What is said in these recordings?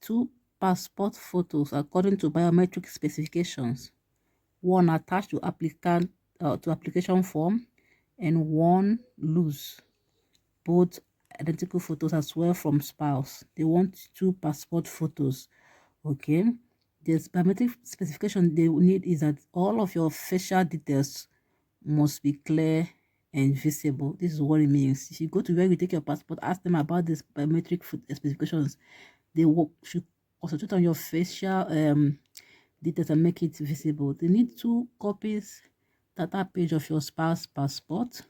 2 passport photos according to biometric specifications, one attached to application form and one loose, both identical photos as well from spouse. They want 2 passport photos. Okay, this biometric specification they need is that all of your facial details must be clear and visible. This is what it means. If you go to where you take your passport, ask them about this biometric specifications. They should concentrate on your facial details and make it visible. They need 2 copies data page of your spouse passport.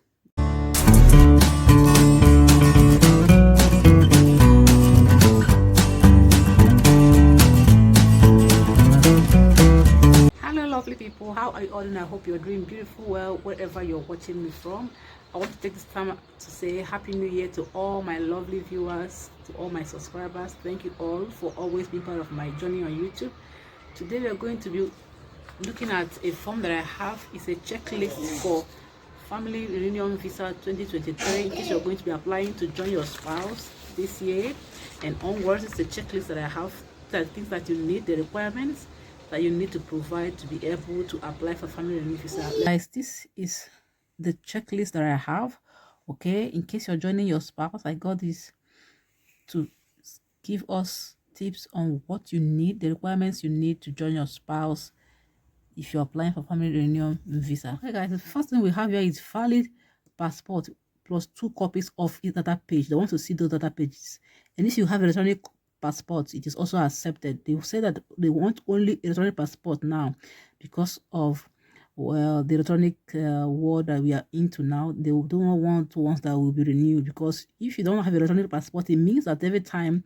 Hello lovely people, how are you all doing? I hope you're doing beautiful well wherever you're watching me from. I want to take this time to say happy new year to all my lovely viewers, to all my subscribers. Thank you all for always being part of my journey on YouTube. Today we are going to be looking at a form that I have. It's a checklist for family reunion visa 2023 in case you're going to be applying to join your spouse this year and onwards. It's a checklist that I have, that things that you need, the requirements that you need to provide to be able to apply for family reunion visa. Guys, this is the checklist that I have. Okay, in case you're joining your spouse, I got this to give us tips on what you need, the requirements you need to join your spouse if you're applying for family reunion visa. Okay guys, the first thing we have here is valid passport plus 2 copies of each data page. They want to see those data pages. And if you have electronic passport, it is also accepted. They will say that they want only electronic passport now because of, well, the electronic world that we are into now. They don't want ones that will be renewed, because if you don't have electronic passport, it means that every time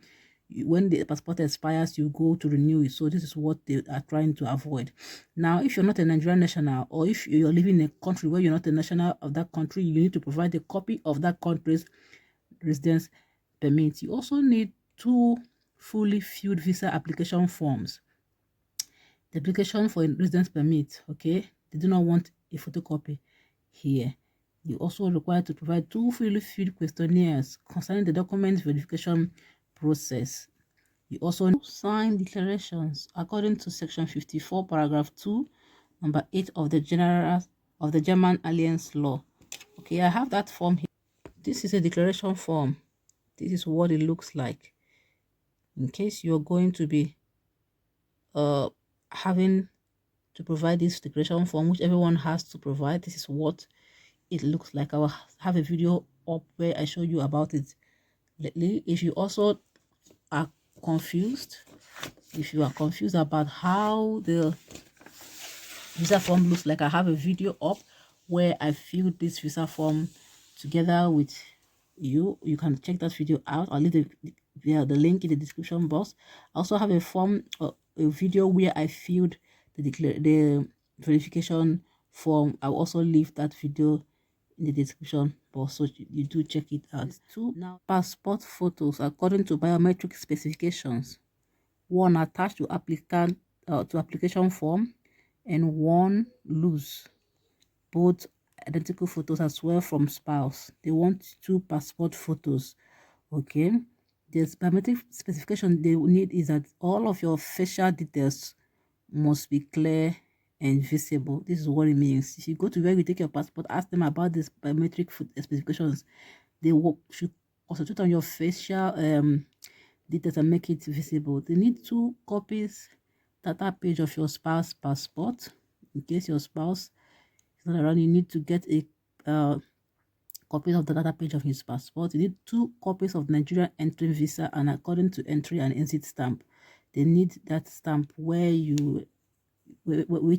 when the passport expires, you go to renew it. So this is what they are trying to avoid. Now, if you're not a Nigerian national, or if you're living in a country where you're not a national of that country, you need to provide a copy of that country's residence permit. You also need 2 fully filled visa application forms. The application for a residence permit, okay, they do not want a photocopy here. You also require to provide 2 fully filled questionnaires concerning the document verification process. You also sign declarations according to section 54 paragraph 2 number 8 of the German Alliance law. Okay, I have that form here. This is a declaration form. This is what it looks like. In case you're going to be having to provide this declaration form, which everyone has to provide, this is what it looks like. I will have a video up where I show you about it lately. If you also are confused, if you are confused about how the visa form looks like, I have a video up where I filled this visa form together with you. You can check that video out. I'll leave the link in the description box. I also have a form, a video where I filled the verification form. I'll also leave that video in the description box, so you do check it out. 2 now passport photos according to biometric specifications, one attached to application form and one loose, both identical photos as well from spouse. They want 2 passport photos. Okay, this biometric specification they need is that all of your facial details must be clear and visible. This is what it means. If you go to where you take your passport, ask them about this biometric specifications. They should concentrate on your facial details and make it visible. They need 2 copies data page of your spouse passport. In case your spouse is not around, you need to get a copies of the data page of his passport. You need 2 copies of Nigerian entry visa and according to entry and exit stamp. They need that stamp which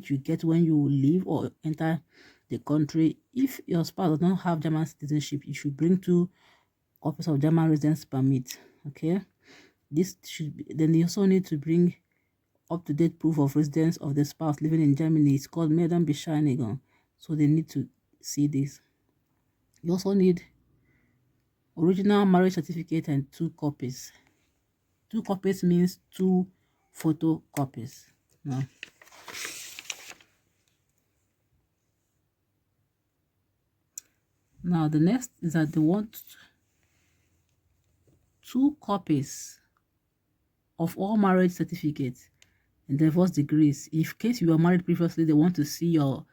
you get when you leave or enter the country. If your spouse does not have German citizenship, you should bring 2 copies of German residence permit. Okay, this should be, then you also need to bring up-to-date proof of residence of the spouse living in Germany. It's called Meldungsbescheinigung, so they need to see this. You also need original marriage certificate and 2 copies. 2 copies means 2 photocopies. Now the next is that they want 2 copies of all marriage certificates and divorce degrees. If case you were married previously, they want to see your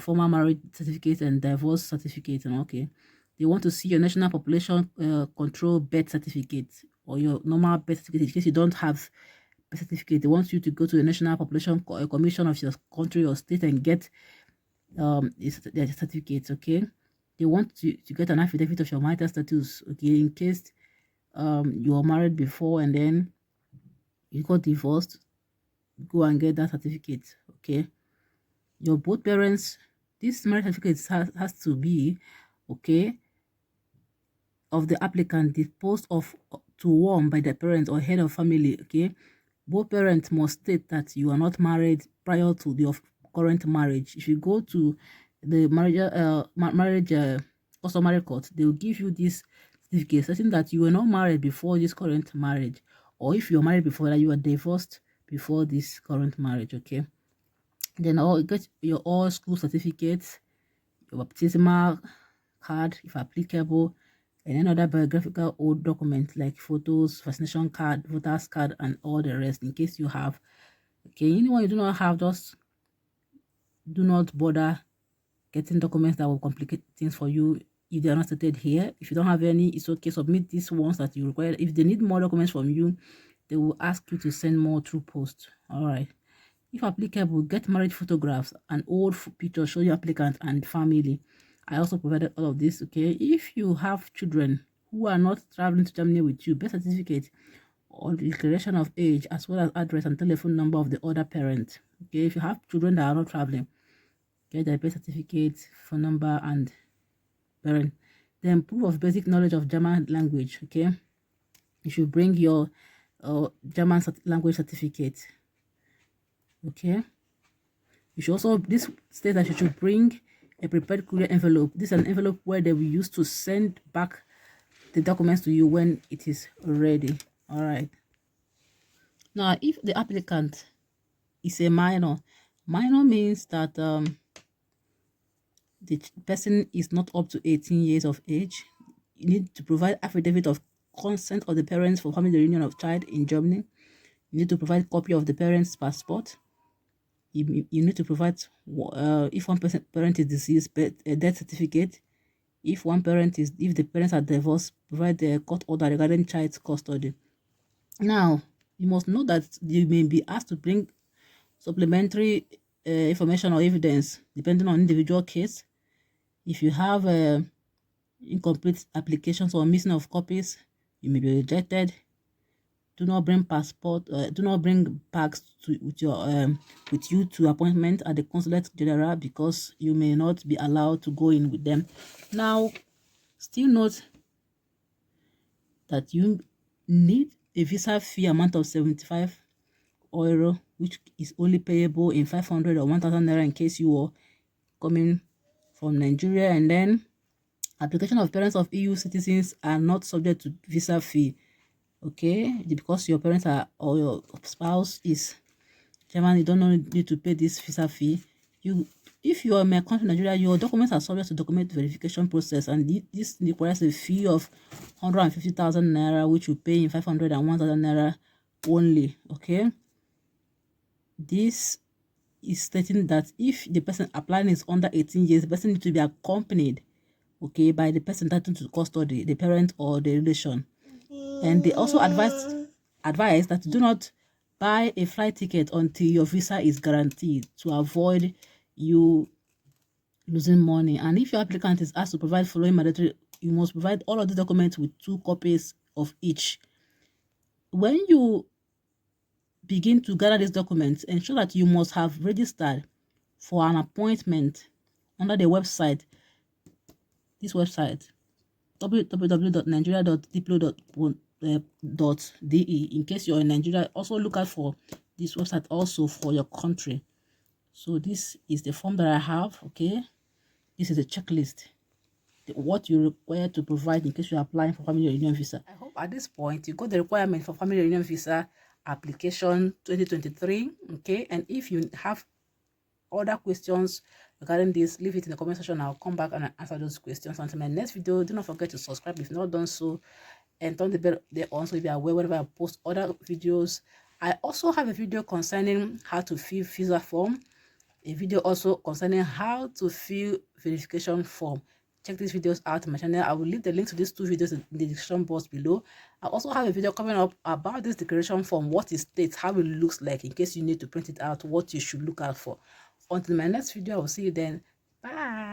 former marriage certificate and divorce certificate. And okay, they want to see your national population control birth certificate or your normal birth certificate. In case you don't have birth certificate, they want you to go to the National Population Commission of your country or state and get their certificates. Okay, they want to get an affidavit of your marital status. Okay, in case you were married before and then you got divorced, go and get that certificate. Okay, your both parents, this marriage certificate has to be, okay, of the applicant disposed of to one by the parents or head of family. Okay, both parents must state that you are not married prior to the current marriage. If you go to the marriage customary court, they will give you this certificate stating that you were not married before this current marriage, or if you were married before that, you were divorced before this current marriage. Okay, then get your all school certificates, your baptismal card if applicable, and any other biographical old document like photos, vaccination card, voters card, and all the rest in case you have. Okay, anyone you do not have, just do not bother getting documents that will complicate things for you if they are not stated here. If you don't have any, it's okay. Submit these ones that you require. If they need more documents from you, they will ask you to send more through post. All right. If applicable, get marriage photographs and old pictures show your applicant and family. I also provided all of this. Okay, if you have children who are not traveling to Germany with you, birth certificate or declaration of age, as well as address and telephone number of the other parent. Okay, if you have children that are not traveling, get their birth certificate, phone number, and parent. Then proof of basic knowledge of German language. Okay, you should bring your German language certificate. Okay, you should also, this states that you should bring a prepared courier envelope. This is an envelope where they will use to send back the documents to you when it is ready. All right. Now, if the applicant is a minor means that the person is not up to 18 years of age. You need to provide affidavit of consent of the parents for family reunion of child in Germany. You need to provide copy of the parent's passport. You need to provide, if one parent is deceased, a death certificate. If the parents are divorced, provide the court order regarding child's custody. Now, you must know that you may be asked to bring supplementary information or evidence depending on individual case. If you have incomplete applications or missing of copies, you may be rejected. Do not bring passport. Do not bring bags with you to appointment at the consulate general because you may not be allowed to go in with them. Now, still note that you need a visa fee amount of €75, which is only payable in 500 or 1,000 naira in case you are coming from Nigeria. And then application of parents of EU citizens are not subject to visa fee. Okay, because your parents are or your spouse is German, you don't need to pay this visa fee. If you are in a country Nigeria, your documents are subject to document verification process, and this requires a fee of 150,000 naira, which you pay in 500 and 1,000 naira only. Okay, this is stating that if the person applying is under 18 years, the person needs to be accompanied, okay, by the person entitled to custody, the parent or the relation. And they also advise that do not buy a flight ticket until your visa is guaranteed to avoid you losing money. And if your applicant is asked to provide following mandatory, you must provide all of the documents with 2 copies of each. When you begin to gather these documents, ensure that you must have registered for an appointment under the website. This website, www.nigeria.diplo.de. In case you're in Nigeria, also look out for this website also for your country. So this is the form that I have. Okay, this is a checklist, what you require to provide in case you're applying for family reunion visa. I hope at this point you got the requirement for family reunion visa application 2023. Okay, and if you have other questions regarding this, leave it in the comment section. I'll come back and answer those questions. Until my next video, do not forget to subscribe if not done so, and turn the bell there on so you'll be aware whenever I post other videos. I also have a video concerning how to fill visa form, a video also concerning how to fill verification form. Check these videos out on my channel. I will leave the link to these two videos in the description box below. I also have a video coming up about this declaration form, what it states, how it looks like, in case you need to print it out, what you should look out for. Until my next video, I will see you then. Bye.